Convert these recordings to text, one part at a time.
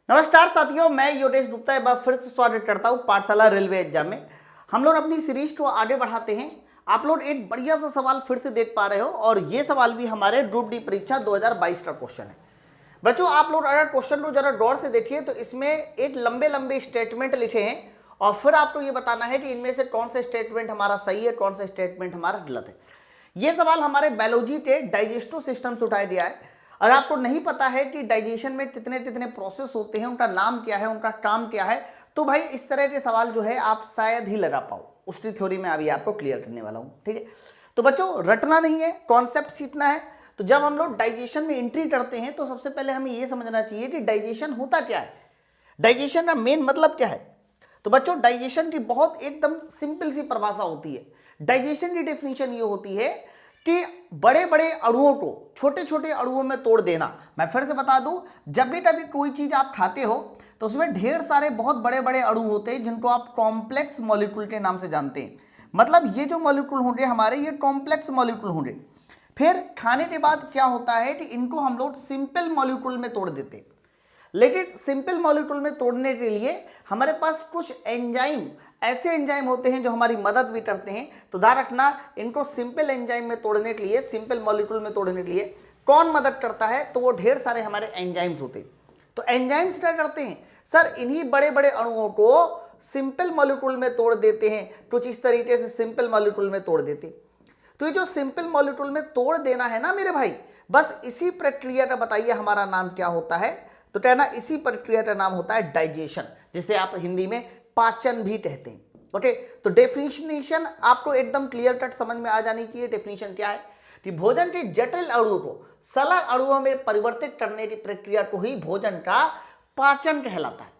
नमस्कार साथियों, मैं योगेश गुप्ता एक बार फिर से स्वागत करता हूं पाठशाला रेलवे एग्जाम में। हम लोग अपनी सीरीज को आगे बढ़ाते हैं। आप लोग एक बढ़िया सा सवाल फिर से देख पा रहे हो और ये सवाल भी हमारे ग्रुप डी परीक्षा 2022 का क्वेश्चन है। बच्चों, आप लोग अगर क्वेश्चन को जरा गौर से देखिए तो इसमें एक लंबे लंबे स्टेटमेंट लिखे हैं और फिर आपको ये बताना है कि इनमें से कौन सा स्टेटमेंट हमारा सही है, कौन सा स्टेटमेंट हमारा गलत है। ये सवाल हमारे बायोलॉजी के डाइजेस्टिव सिस्टम से उठाया गया है। और आपको नहीं पता है कि डाइजेशन में कितने कितने प्रोसेस होते हैं, उनका नाम क्या है, उनका काम क्या है, तो भाई इस तरह के सवाल जो है आप शायद ही लगा पाओ। उसकी थ्योरी में अभी आपको क्लियर करने वाला हूं, ठीक है। तो बच्चों, रटना नहीं है, कॉन्सेप्ट सीखना है। तो जब हम लोग डाइजेशन में एंट्री करते हैं तो सबसे पहले हमें यह समझना चाहिए कि डाइजेशन होता क्या है, डाइजेशन का मेन मतलब क्या है। तो बच्चों, डाइजेशन की बहुत एकदम सिंपल सी परिभाषा होती है। डाइजेशन की डेफिनेशन ये होती है कि बड़े बड़े अणुओं को छोटे छोटे अणुओं में तोड़ देना। मैं फिर से बता दूं, जब भी कभी कोई चीज आप खाते हो तो उसमें ढेर सारे बहुत बड़े बड़े अणु होते हैं जिनको आप कॉम्प्लेक्स मॉलिक्यूल के नाम से जानते हैं। मतलब ये जो मॉलिक्यूल होंगे हमारे, ये कॉम्प्लेक्स मॉलिक्यूल होंगे। फिर खाने के बाद क्या होता है कि इनको हम लोग सिंपल मॉलिक्यूल में तोड़ देते हैं। लेकिन सिंपल मॉलिक्यूल में तोड़ने के लिए हमारे पास कुछ एंजाइम, ऐसे एंजाइम होते हैं जो हमारी मदद भी करते हैं। तो ध्यान रखना, इनको सिंपल एंजाइम में तोड़ने के लिए, सिंपल मॉलिक्यूल में तोड़ने के लिए कौन मदद करता है, तो वो ढेर सारे हमारे एंजाइम्स होते हैं। तो एंजाइम्स क्या करते हैं सर, इन्हीं बड़े बड़े अणुओं को सिंपल मॉलिक्यूल में तोड़ देते हैं। कुछ इस तरीके से सिंपल मॉलिक्यूल में तोड़ देते हैं। तो ये जो सिंपल मॉलिक्यूल में तोड़ देना है ना मेरे भाई, बस इसी प्रक्रिया का बताइए हमारा नाम क्या होता है। तो कहना, इसी प्रक्रिया का नाम होता है डाइजेशन, जिसे आप हिंदी में पाचन भी कहते हैं। ओके, तो डेफिनेशन आपको एकदम क्लियर कट समझ में आ जानी चाहिए। डेफिनेशन क्या है कि भोजन के जटिल अणुओं को सरल अणुओं में परिवर्तित करने की प्रक्रिया को ही भोजन का पाचन कहलाता है।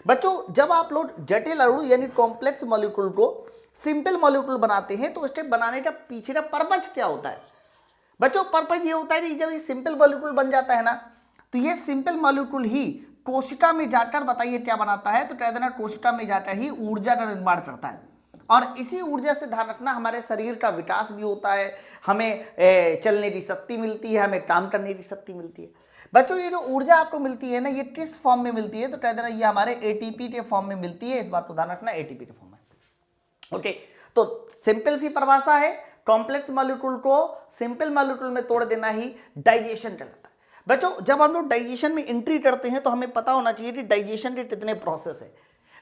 बच्चों, जब आप लोग जटिल अणु यानी कॉम्प्लेक्स मॉलिक्यूल को सिंपल मॉलिक्यूल बनाते हैं तो उसके बनाने का पीछे का पर्पज क्या होता है। बच्चों, पर्पज ये होता है कि जब ये सिंपल मॉलिक्यूल बन जाता है ना, तो ये सिंपल मॉलिक्यूल ही कोशिका में जाकर, बताइए क्या बनाता है, तो कह देना कोशिका में जाकर ही ऊर्जा का निर्माण करता है। और इसी ऊर्जा से ध्यान रखना, हमारे शरीर का विकास भी होता है, हमें चलने की शक्ति मिलती है, हमें काम करने की शक्ति मिलती है। बच्चों, ये जो ऊर्जा आपको मिलती है ना, ये किस फॉर्म में मिलती है, तो कह देना ये हमारे एटीपी के फॉर्म में मिलती है। इस बात को ध्यान रखना, एटीपी के फॉर्म में। ओके, तो सिंपल सी परिभाषा है, कॉम्प्लेक्स मॉलिक्यूल को सिंपल मॉलिक्यूल में तोड़ देना ही डाइजेशन कहलाता है। बच्चों, जब हम लोग डाइजेशन में एंट्री करते हैं तो हमें पता होना चाहिए कि डाइजेशन के कितने प्रोसेस है।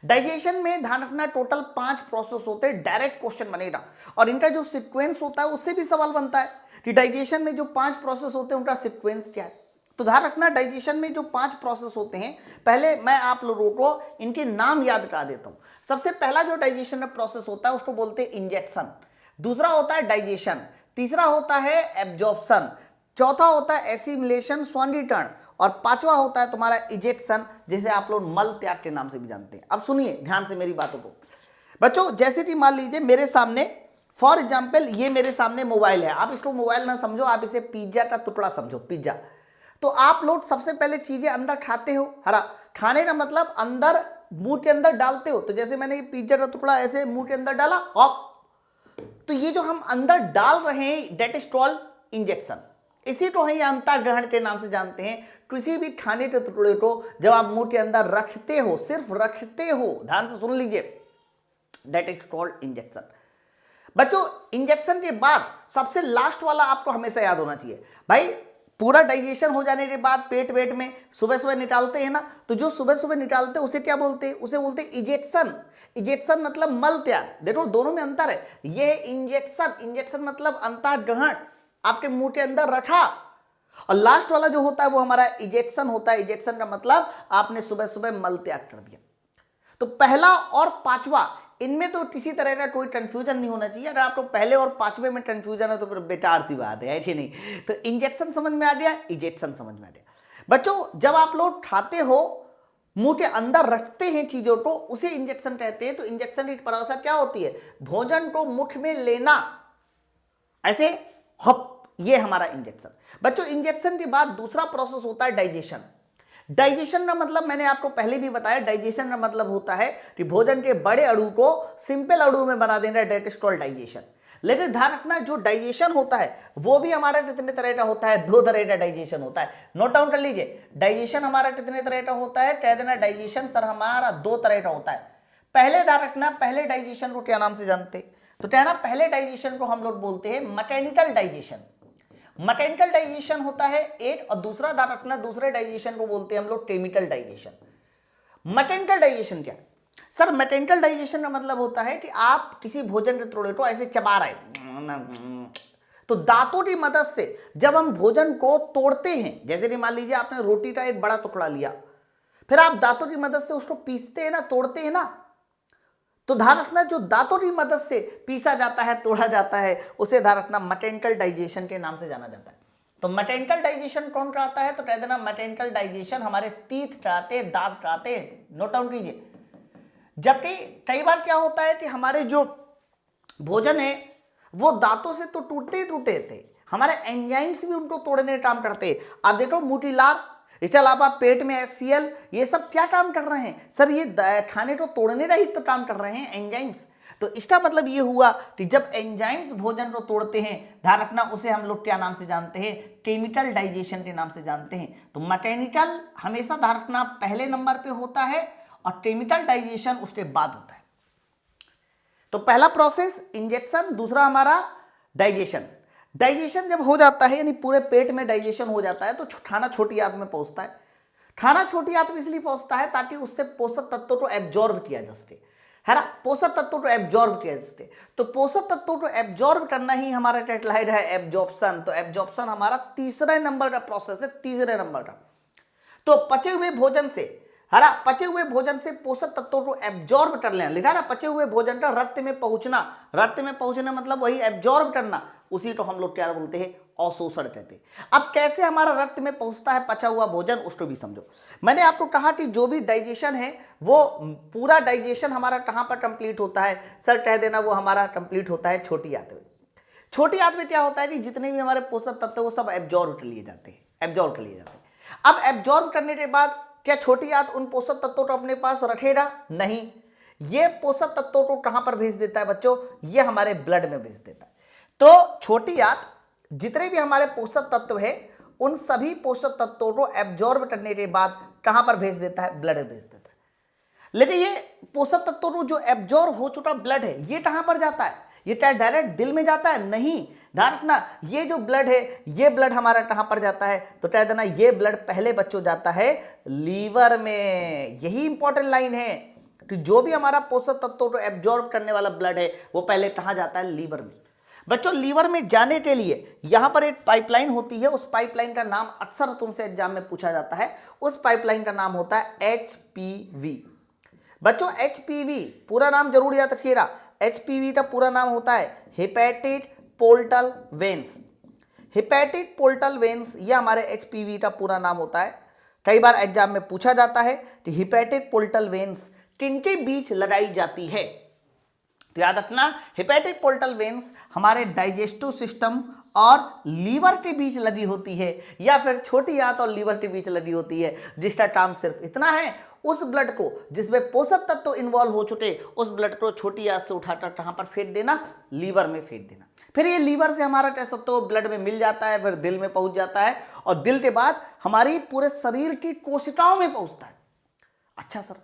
डाइजेशन में ध्यान रखना, टोटल 5 प्रोसेस होते हैं। डायरेक्ट क्वेश्चन बनेगा और इनका जो सीक्वेंस होता है उससे भी सवाल बनता है कि डाइजेशन में जो 5 प्रोसेस होते हैं उनका सीक्वेंस क्या है। तो ध्यान रखना, डाइजेशन में जो 5 प्रोसेस होते हैं, पहले मैं आप लोगों को इनके नाम याद करा देता हूं। सबसे पहला जो डाइजेशन का प्रोसेस होता है उसको बोलते हैं इंजेक्शन। दूसरा होता है डाइजेशन, तीसरा होता है एब्जॉर्प्शन, चौथा होता है एसिमिलेशन स्वांगीकरण, और पांचवा होता है तुम्हारा इजेक्शन, जिसे आप लोग मल त्याग के नाम से भी जानते हैं। अब सुनिए ध्यान से मेरी बातों को। बच्चों, जैसे कि मान लीजिए मेरे सामने, फॉर एग्जाम्पल ये मेरे सामने मोबाइल है। आप इसको मोबाइल ना समझो, आप इसे पिज्जा का टुकड़ा समझो, पिज्जा। तो आप लोग सबसे पहले चीजें अंदर खाते हो, हरा खाने का मतलब अंदर मुंह के अंदर डालते हो। तो जैसे मैंने पिज्जा का टुकड़ा ऐसे मुंह के अंदर डाला, ऑप, तो ये जो हम अंदर डाल रहे हैं दैट इज कॉल्ड इंजेक्शन। इसी को हम अंतर ग्रहण के नाम से जानते हैं। किसी भी खाने के टुकड़े को जब आप मुंह के अंदर रखते हो, सिर्फ रखते हो, ध्यान से सुन लीजिए, दैट इज कॉल्ड इंजेक्शन। बच्चों, इंजेक्शन के बाद सबसे लास्ट वाला आपको हमेशा याद होना चाहिए। भाई, पूरा डाइजेशन हो जाने के बाद पेट वेट में सुबह सुबह निकालते हैं ना, तो जो सुबह सुबह निकालते हैं उसे क्या बोलते हैं, उसे बोलते हैं इजेक्शन। इजेक्शन मतलब मल त्याग। देखो दोनों में अंतर है। ये है इंजेक्शन, इंजेक्शन मतलब अंतर ग्रहण, आपके मुंह के अंदर रखा। और लास्ट वाला जो होता है वो हमारा इजेक्शन होता है। इजेक्शन का मतलब आपने सुबह सुबह मल त्याग कर दिया। तो पहला और पांचवा, इनमें तो किसी तरह का कोई कंफ्यूजन नहीं होना चाहिए। अगर आपको पहले और पांचवे में कंफ्यूजन है तो फिर बेकार सी बात है कि नहीं। तो इंजेक्शन समझ में आ गया, इजेक्शन समझ में आ गया। बच्चों, जब आप लोग खाते हो, मुंह के अंदर रखते हैं चीजों को, उसे इंजेक्शन कहते हैं। तो इंजेक्शन की परिभाषा क्या होती है, भोजन को मुख में लेना, ऐसे हप, ये हमारा इंजेक्शन। बच्चों, इंजेक्शन के बाद दूसरा प्रोसेस होता है डाइजेशन। डाइजेशन का मतलब मैंने आपको पहले भी बताया, डाइजेशन का मतलब होता है कि भोजन के बड़े अणु को सिंपल अणु में बना देना, दैट इज कॉल्ड डाइजेशन। लेकिन ध्यान रखना जो डाइजेशन होता है वो भी हमारा कितने तरह का होता है, 2 तरह का डाइजेशन होता है। नोट डाउन कर लीजिए, डाइजेशन हमारा कितने तरह का होता है, कह देना डाइजेशन सर हमारा 2 तरह का होता है। पहले ध्यान रखना, पहले डाइजेशन को क्या नाम से जानते हैं, तो कहना पहले डाइजेशन को हम लोग बोलते हैं मैकेनिकल डाइजेशन। मैकेनिकल डाइजेशन होता है एक, और दूसरा ध्यान रखना दूसरे डाइजेशन को बोलते हैं हम लोग केमिकल डाइजेशन। मैकेनिकल डाइजेशन क्या सर, मैकेनिकल डाइजेशन का मतलब होता है कि आप किसी भोजन के टुकड़े को ऐसे चबा रहे, तो दांतों की मदद से जब हम भोजन को तोड़ते हैं, जैसे कि मान लीजिए आपने रोटी का एक बड़ा टुकड़ा लिया, फिर आप दांतों की मदद से उसको पीसते हैं ना, तोड़ते हैं ना, तो ध्यान रखना जो दांतों की मदद से पीसा जाता है, तोड़ा जाता है, उसे ध्यान रखना मैकेनिकल डाइजेशन के नाम से जाना जाता है। तो मैकेनिकल डाइजेशन कौन कराता है, तो कह देना मैकेनिकल डाइजेशन हमारे तीत कराते, दांत कराते। नोट डाउन कीजिए। जबकि कई बार क्या होता है कि हमारे जो भोजन है वो दांतों से तो टूटते ही टूटे थे, हमारे एंजाइम्स भी उनको तोड़ने का काम करते हैं। आप देखो मोतीलार, इसके अलावा पेट में HCl, ये सब क्या काम कर रहे हैं सर, ये खाने को तोड़ने का ही तो काम कर रहे हैं एंजाइम्स। तो इसका मतलब ये हुआ कि जब एंजाइम्स भोजन को तोड़ते हैं, ध्यान रखना उसे हम लोग क्या नाम से जानते हैं, केमिकल डाइजेशन के नाम से जानते हैं। तो मैकेनिकल हमेशा ध्यान रखना पहले नंबर पे होता है और केमिकल डाइजेशन उसके बाद होता है। तो पहला प्रोसेस इंजेक्शन, दूसरा हमारा डाइजेशन। डाइजेशन जब हो जाता है यानी पूरे पेट में डाइजेशन हो जाता है तो खाना छोटी आंत में पहुंचता है। खाना छोटी आंत में इसलिए पहुंचता है ताकि उससे पोषक तत्वों को एब्जॉर्ब किया जा सके, है ना, पोषक तत्वों को एब्जॉर्ब किया जा सके। तो पोषक तत्वों को एब्जॉर्ब करना ही हमारा कहलाता है एब्जॉर्प्शन। तो एब्जॉर्प्शन हमारा तीसरे नंबर का प्रोसेस है, तीसरे नंबर का। तो पचे हुए भोजन से, है ना, पचे हुए भोजन से पोषक तत्वों को एब्जॉर्ब कर लेना, लिखा ना, पचे हुए भोजन का रक्त में पहुंचना, रक्त में पहुंचना मतलब वही एब्जॉर्ब करना, उसी को हम लोग क्या बोलते हैं, अवशोषण कहते हैं। अब कैसे हमारा रक्त में पहुंचता है पचा हुआ भोजन, उसको भी समझो। मैंने आपको कहा कि जो भी डाइजेशन है वो पूरा डाइजेशन हमारा कहां पर कंप्लीट होता है, सर कह देना वो हमारा कंप्लीट होता है छोटी आंत में। छोटी आंत में क्या होता है कि जितने भी हमारे पोषक तत्व वो सब एब्जॉर्ब कर लिए जाते हैं, एब्जॉर्ब कर लिए जाते हैं। अब एब्जॉर्ब करने के बाद क्या छोटी आंत उन पोषक तत्वों को अपने पास रखेगा, नहीं, ये पोषक तत्वों को कहां पर भेज देता है बच्चों, ये हमारे ब्लड में भेज देता है। तो छोटी आंत जितने भी हमारे पोषक तत्व है उन सभी पोषक तत्वों को एब्जॉर्ब करने के बाद कहां पर भेज देता है, ब्लड में भेज देता है। लेकिन ये पोषक तत्वों को जो एब्जॉर्ब हो चुका ब्लड है ये कहां पर जाता है, ये क्या डायरेक्ट दिल में जाता है, नहीं, ध्यान रखना ये जो ब्लड है ये ब्लड हमारा कहां पर जाता है, तो कह देना ये ब्लड पहले बच्चों जाता है लीवर में। यही इंपॉर्टेंट लाइन है कि जो भी हमारा पोषक तत्वों को एब्जॉर्ब करने वाला ब्लड है वो पहले कहां जाता है, लीवर में। बच्चों लीवर में जाने के लिए यहां पर एक पाइपलाइन होती है, उस पाइपलाइन का नाम अक्सर तुमसे एग्जाम में पूछा जाता है, उस पाइपलाइन का नाम होता है HPV। बच्चों HPV पूरा नाम जरूर याद रखिएगा, HPV का पूरा नाम होता है hepatic portal veins. Hepatic portal veins ये हमारे HPV का पूरा नाम होता है। कई बार एग्जाम में पूछा जाता है कि हेपेटिक पोर्टल वेन्स किनके बीच लगाई जाती है, तो याद रखना हेपेटिक पोर्टल वेन्स हमारे डाइजेस्टिव सिस्टम और लीवर के बीच लगी होती है, या फिर छोटी आंत और लीवर के बीच लगी होती है, जिसका काम सिर्फ इतना है उस ब्लड को जिसमें पोषक तत्व इन्वॉल्व हो चुके उस ब्लड को छोटी आंत से उठाकर कहां पर फेंक देना, लीवर में फेंक देना। फिर ये लीवर से हमारा कह सकते हो ब्लड में मिल जाता है, फिर दिल में पहुंच जाता है और दिल के बाद हमारी पूरे शरीर की कोशिकाओं में पहुंचता है। अच्छा सर,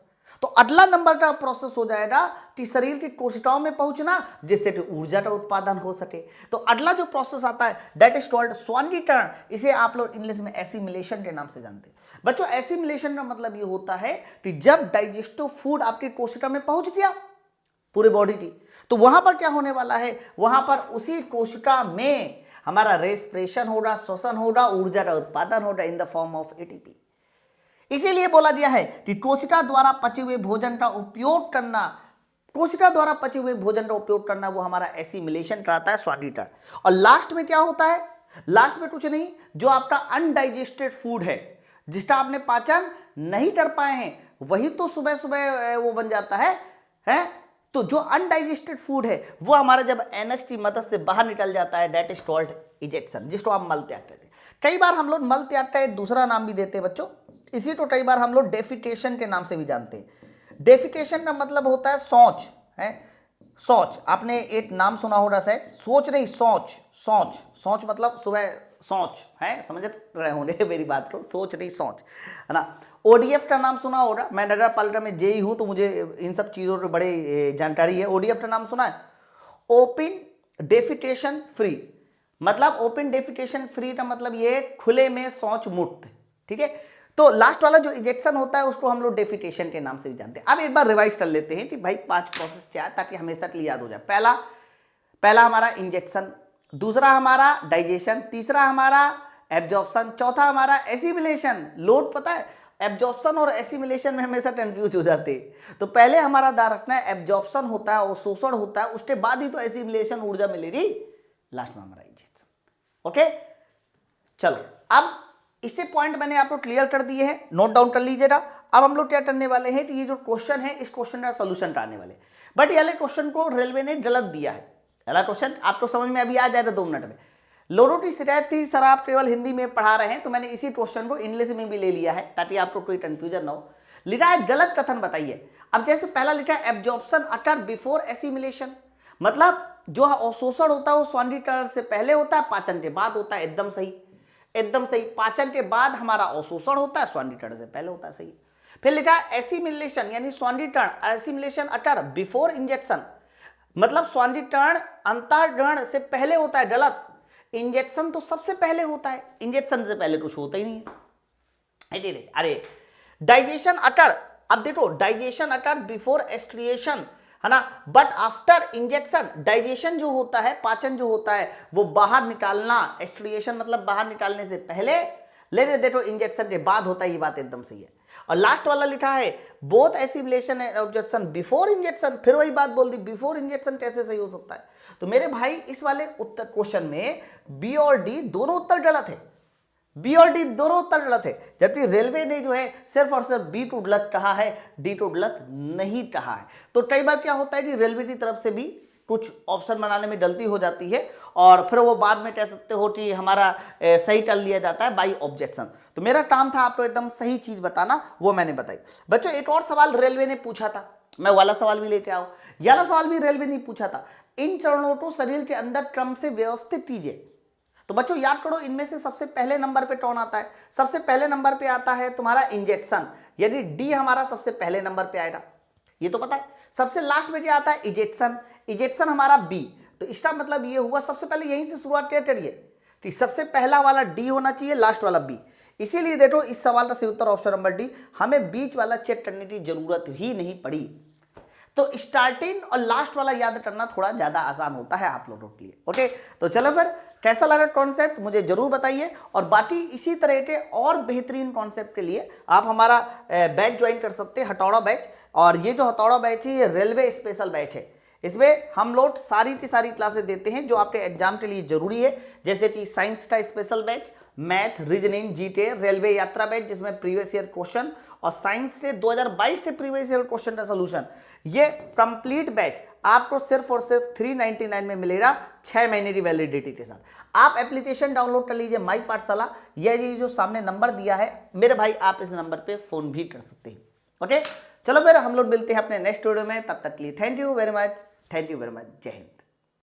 तो अगला नंबर का प्रोसेस हो जाएगा कि शरीर की कोशिकाओं में पहुंचना जिससे कि ऊर्जा का उत्पादन हो सके। तो अगला जो प्रोसेस आता है दैट इज कॉल्ड स्वांगीकरण, इसे आप लोग इंग्लिश में एसिमिलेशन के नाम से जानते हैं। बच्चों एसिमिलेशन का मतलब ये होता है कि जब डाइजेस्टिव फूड आपकी कोशिका में पहुंच गया पूरे बॉडी की, तो वहां पर क्या होने वाला है, वहां पर उसी कोशिका में हमारा रेस्पिरेशन होगा, श्वसन होगा, ऊर्जा का उत्पादन होगा in the form of ATP। इसीलिए बोला गया है कि कोशिका द्वारा पचे हुए भोजन का उपयोग करना, कोशिका द्वारा पचे हुए भोजन का उपयोग करना वो हमारा एसिमिलेशन कराता है, स्वांगीकरण। और लास्ट में क्या होता है, लास्ट में कुछ नहीं, जो आपका अनडाइजेस्टेड फूड है जिसका आपने पाचन नहीं कर पाए हैं वही तो सुबह सुबह वो बन जाता है? तो जो अनडाइजेस्टेड फूड है वो हमारा जब एनएस की मदद से बाहर निकल जाता है दैट इज कॉल्ड इजेक्शन, जिसको आप मल त्याग कहते हैं। कई बार हम लोग मल त्याग का एक दूसरा नाम भी देते हैं बच्चों, इसी को कई बार हम लोग डेफिकेशन के नाम से भी जानते हैं। डेफिकेशन का मतलब होता है शौच, है सोच, आपने एक नाम सुना होगा शायद, सोच नहीं सोच, सोच, सोच मतलब सुबह सोच है, समझ रहे होंगे मेरी बात को, सोच नहीं सोच, है ना। ओडीएफ का नाम सुना होगा, मैं नगर पालिका में जेई हूँ तो मुझे इन सब चीज़ों की बड़े जानकारी है। ओडीएफ का नाम सुना है, ओपन डेफिकेशन फ्री, मतलब ओपन डेफिकेशन फ्री का मतलब ये खुले में शौच मुक्त, ठीक है। तो लास्ट वाला जो इजेक्शन होता है उसको हम लोग डेफिकेशन के नाम से भी जानते हैं। अब एक बार रिवाइज कर लेते हैं कि भाई 5 प्रोसेस क्या है, ताकि हमेशा के लिए याद हो जाए। पहला हमारा इंजेक्शन, दूसरा हमारा डाइजेशन, तीसरा हमारा एब्जॉर्प्शन, चौथा हमारा एसिमिलेशन। लोड पता है, एब्जॉर्प्शन और एसिमिलेशन में हमेशा कंफ्यूज हो जाते हैं। तो पहले हमारा ध्यान रखना है एब्जॉर्प्शन होता है और शोषण होता है, उसके बाद ही तो एसिमिलेशन ऊर्जा मिलेगी, लास्ट में हमारा इंजेक्शन। ओके, चलो अब इसके पॉइंट मैंने आपको क्लियर कर दिए हैं, नोट डाउन कर लीजिएगा। अब हम लोग क्या करने वाले हैं कि ये जो क्वेश्चन है इस क्वेश्चन का सोल्यूशन करने वाले, बट ये वाले क्वेश्चन को रेलवे ने गलत दिया है। पहला क्वेश्चन आपको समझ में अभी आ जाएगा 2 मिनट में। लोगों की शिकायत थी सर आप केवल हिंदी में पढ़ा रहे हैं, तो मैंने इसी क्वेश्चन को इंग्लिश में भी ले लिया है ताकि आपको कोई कंफ्यूजन ना हो। लिखा है गलत कथन बताइए। अब जैसे पहला लिखा है एब्जॉर्प्शन अकर बिफोर एसिमिलेशन, मतलब जो अवशोषण होता है वो स्वादिष्ट से पहले होता है, पाचन के बाद होता है। एकदम सही, एकदम सही, पाचन के बाद हमारा अवशोषण होता है, स्वादिष्ट से पहले होता है, सही। फिर लिखा है एसिमिलेशन यानी स्वादिष्ट, एसिमिलेशन अकर बिफोर इंजेक्शन, मतलब स्वादिष्ट अंतःग्रहण से पहले होता है, गलत। इंजेक्शन तो सबसे पहले होता है, इंजेक्शन से पहले कुछ होता ही नहीं है। अरे डाइजेशन अकर, अब देखो डाइजेशन अकर बिफोर एक्सक्रिएशन, है ना, बट आफ्टर इंजेक्शन डाइजेशन जो होता है, पाचन जो होता है वो बाहर निकालना, एक्सक्रिएशन मतलब बाहर निकालने से पहले, लेने देखो इंजेक्शन के बाद होता है, ये बात एकदम सही है। और लास्ट वाला लिखा है both assimilation and absorption before injection, फिर वही बात बोल दी, बिफोर इंजेक्शन कैसे सही हो सकता है। तो मेरे भाई इस वाले उत्तर क्वेश्चन में बी और डी दोनों उत्तर गलत है, बी और डी दोनों उत्तर गलत है, जबकि रेलवे ने जो है सिर्फ और सिर्फ बी टू गलत कहा है, डी टू गलत नहीं कहा है। तो कई बार क्या होता है कि रेलवे की तरफ से भी कुछ ऑप्शन बनाने में गलती हो जाती है और फिर वो बाद में कह सकते हो कि हमारा सही कर लिया जाता है बाई ऑब्जेक्शन। तो मेरा काम था आपको एकदम सही चीज बताना, वो मैंने बताई। बच्चों एक और सवाल रेलवे ने पूछा था, मैं वाला सवाल भी लेके आओ। ये वाला सवाल भी रेलवे ने पूछा था, इन चरणों को शरीर के अंदर क्रम से व्यवस्थित कीजिए। तो बच्चों याद करो इनमें से सबसे पहले नंबर पे कौन आता है, सबसे पहले नंबर पे आता है तुम्हारा इंजेक्शन, यानी डी हमारा सबसे पहले नंबर पे आएगा, ये तो पता है। सबसे लास्ट में क्या आता है इजेक्शन, इजेक्शन हमारा बी, तो इसका मतलब ये हुआ सबसे पहले यहीं से शुरुआत क्या करिए कि सबसे पहला वाला डी होना चाहिए, लास्ट वाला बी। इसीलिए देखो इस सवाल का सही उत्तर ऑप्शन नंबर डी, हमें बीच वाला चेक करने की जरूरत ही नहीं पड़ी। तो स्टार्टिंग और लास्ट वाला याद करना थोड़ा ज्यादा आसान होता है आप लोगों के लिए। ओके, तो चलो फिर कैसा लगा कॉन्सेप्ट मुझे जरूर बताइए, और बाकी इसी तरह के और बेहतरीन कॉन्सेप्ट के लिए आप हमारा बैच ज्वाइन कर सकते हैं, हथौड़ा बैच। और ये जो हथौड़ा बैच है ये रेलवे स्पेशल बैच है, इसमें हम लोग सारी की सारी क्लासेस देते हैं जो आपके एग्जाम के लिए जरूरी है, जैसे कि साइंस का special batch, math, reasoning, GK, railway यात्रा बैच जिसमें प्रीवियस ईयर क्वेश्चन और साइंस के 2022 के प्रीवियस ईयर क्वेश्चन का सोल्यूशन। ये कंप्लीट बैच आपको सिर्फ और सिर्फ 399 में मिलेगा 6 महीने की वैलिडिटी के साथ। आप एप्लीकेशन डाउनलोड कर लीजिए माई पाठशाला, ये जो सामने नंबर दिया है मेरे भाई, आप इस नंबर पे फोन भी कर सकते हैं। ओके, चलो फिर हम लोग मिलते हैं अपने नेक्स्ट वीडियो में, तब तक के लिए thank you very much, thank you very much, जय हिंद।